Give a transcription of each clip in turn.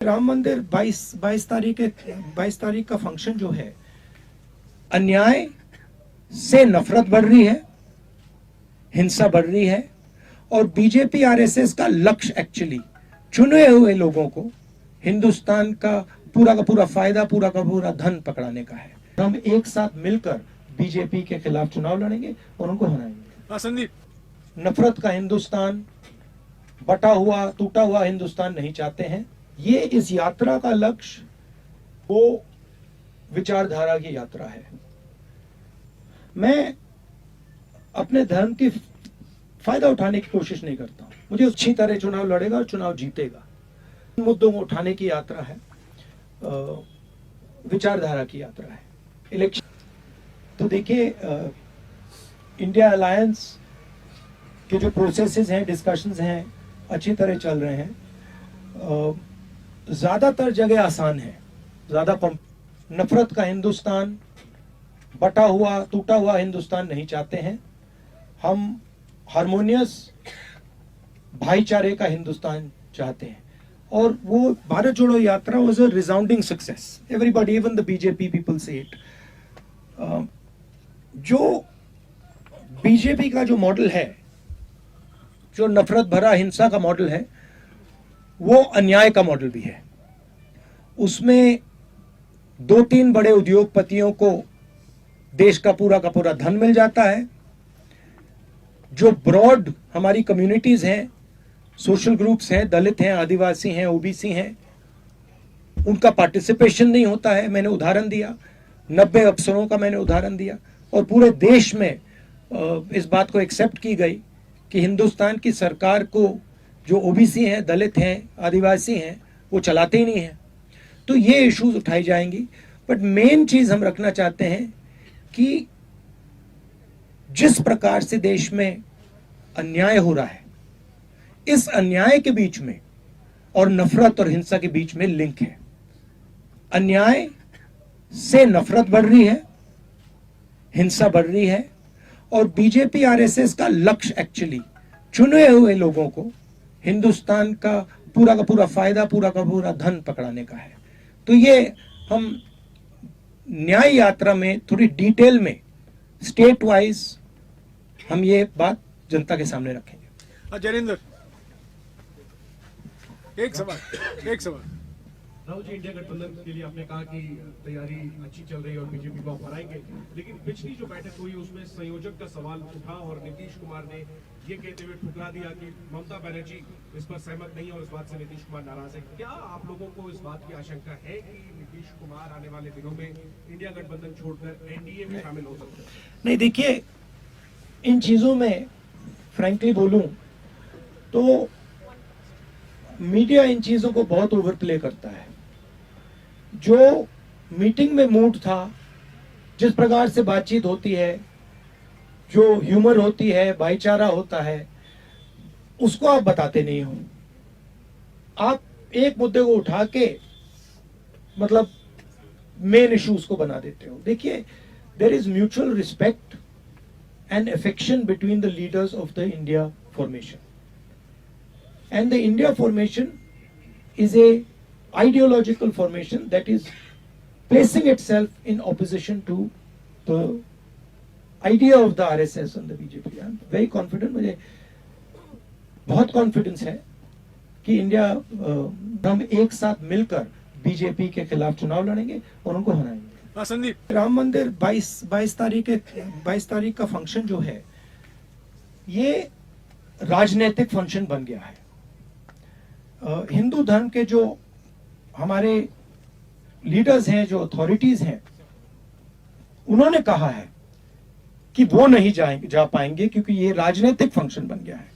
राम मंदिर 22 तारीख का फंक्शन जो है, अन्याय से नफरत बढ़ रही है, हिंसा बढ़ रही है और बीजेपी आरएसएस का लक्ष्य एक्चुअली चुने हुए लोगों को हिंदुस्तान का पूरा फायदा, पूरा का पूरा धन पकड़ाने का है। हम एक साथ मिलकर बीजेपी के खिलाफ चुनाव लड़ेंगे और उनको हराएंगे। संदीप, नफरत का हिंदुस्तान, बटा हुआ टूटा हुआ हिंदुस्तान नहीं चाहते हैं। ये इस यात्रा का लक्ष्य वो विचारधारा की यात्रा है। मैं अपने धर्म की फायदा उठाने की कोशिश नहीं करता हूं। मुझे अच्छी तरह चुनाव लड़ेगा और चुनाव जीतेगा। मुद्दों को उठाने की यात्रा है, विचारधारा की यात्रा है। इलेक्शन तो देखिए, इंडिया अलायंस के जो प्रोसेसेस हैं, डिस्कशंस हैं, अच्छी तरह चल रहे हैं। ज्यादातर जगह आसान है, ज्यादा नफरत का हिंदुस्तान, बटा हुआ टूटा हुआ हिंदुस्तान नहीं चाहते हैं। हम हार्मोनियस भाईचारे का हिंदुस्तान चाहते हैं और वो भारत जोड़ो यात्रा was a resounding success. Everybody, even the BJP people से इट। जो बीजेपी का जो मॉडल है, जो नफरत भरा हिंसा का मॉडल है, वो अन्याय का मॉडल भी है। उसमें 2-3 बड़े उद्योगपतियों को देश का पूरा धन मिल जाता है। जो ब्रॉड हमारी कम्युनिटीज हैं, सोशल ग्रुप्स हैं, दलित हैं, आदिवासी हैं, ओबीसी हैं, उनका पार्टिसिपेशन नहीं होता है। मैंने उदाहरण दिया, 90 अफसरों का मैंने उदाहरण दिया और पूरे देश में इस बात को एक्सेप्ट की गई कि हिंदुस्तान की सरकार को जो ओबीसी हैं, दलित हैं, आदिवासी हैं, वो चलाते ही नहीं हैं। तो ये इश्यूज उठाई जाएंगी। बट मेन चीज हम रखना चाहते हैं कि जिस प्रकार से देश में अन्याय हो रहा है, इस अन्याय के बीच में और नफरत और हिंसा के बीच में लिंक है। अन्याय से नफरत बढ़ रही है, हिंसा बढ़ रही है और बीजेपी आरएसएस का लक्ष्य एक्चुअली चुने हुए लोगों को हिंदुस्तान का पूरा फायदा, पूरा का पूरा धन पकड़ाने का है। तो ये हम न्याय यात्रा में थोड़ी डिटेल में स्टेट वाइज हम ये बात जनता के सामने रखेंगे। जैनेंद्र, एक सवाल। राहुल जी, इंडिया गठबंधन के लिए आपने कहा कि तैयारी अच्छी चल रही है और बीजेपी को आप हराएंगे, लेकिन पिछली जो बैठक हुई उसमें संयोजक का सवाल उठा और नीतीश कुमार ने ये कहते हुए ठुकरा दिया कि ममता बनर्जी इस पर सहमत नहीं और इस बात से नीतीश कुमार नाराज है। क्या आप लोगों को इस बात की आशंका है कि नीतीश कुमार आने वाले दिनों में इंडिया गठबंधन छोड़कर एनडीए में शामिल हो सकते हैं? नहीं, देखिए, इन चीजों में फ्रैंकली बोलूं तो मीडिया इन चीजों को बहुत ओवरप्ले करता है। जो मीटिंग में मूड था, जिस प्रकार से बातचीत होती है, जो ह्यूमर होती है, भाईचारा होता है, उसको आप बताते नहीं हो। आप एक मुद्दे को उठा के मतलब मेन इश्यूज को बना देते हो। देखिए, there is mutual respect and affection between the leaders of the India formation. And the India formation is a ideological formation that is placing itself in opposition to the idea of the RSS and the BJP. I am very confident, मुझे बहुत confidence है कि India हम एक साथ मिलकर BJP के खिलाफ चुनाव लड़ेंगे और उनको हराएंगे। संदीप, राम मंदिर 22 तारीख का फंक्शन जो है, ये राजनीतिक फंक्शन बन गया है। हिंदू धर्म के जो हमारे लीडर्स हैं, जो अथॉरिटीज हैं, उन्होंने कहा है कि वो नहीं जा पाएंगे क्योंकि ये राजनीतिक फंक्शन बन गया है।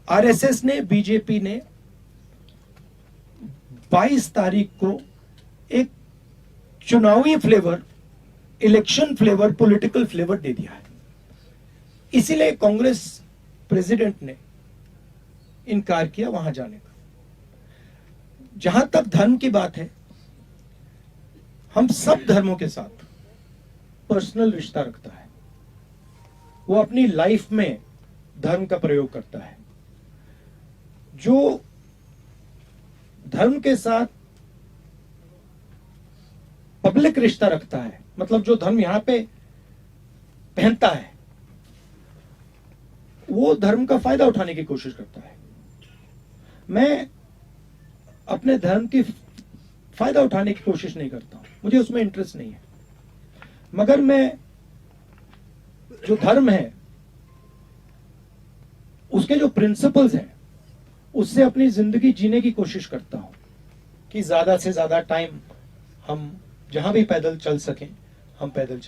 आरएसएस ने, बीजेपी ने 22 तारीख को एक चुनावी flavour, election flavour, political flavour दे दिया है। इसीलिए कांग्रेस प्रेसिडेंट ने इनकार किया वहां जाने का। जहां तक धर्म की बात है, हम सब धर्मों के साथ पर्सनल रिश्ता रखता है। वो अपनी लाइफ में धर्म का प्रयोग करता है। जो धर्म के साथ पब्लिक रिश्ता रखता है, मतलब जो धर्म यहां पे पहनता है वो धर्म का फायदा उठाने की कोशिश करता है। मैं अपने धर्म की फायदा उठाने की कोशिश नहीं करता हूं, मुझे उसमें इंटरेस्ट नहीं है, मगर मैं जो धर्म है उसके जो प्रिंसिपल्स हैं उससे अपनी जिंदगी जीने की कोशिश करता हूं कि ज्यादा से ज्यादा टाइम हम जहां भी पैदल चल सकें हम पैदल चलें।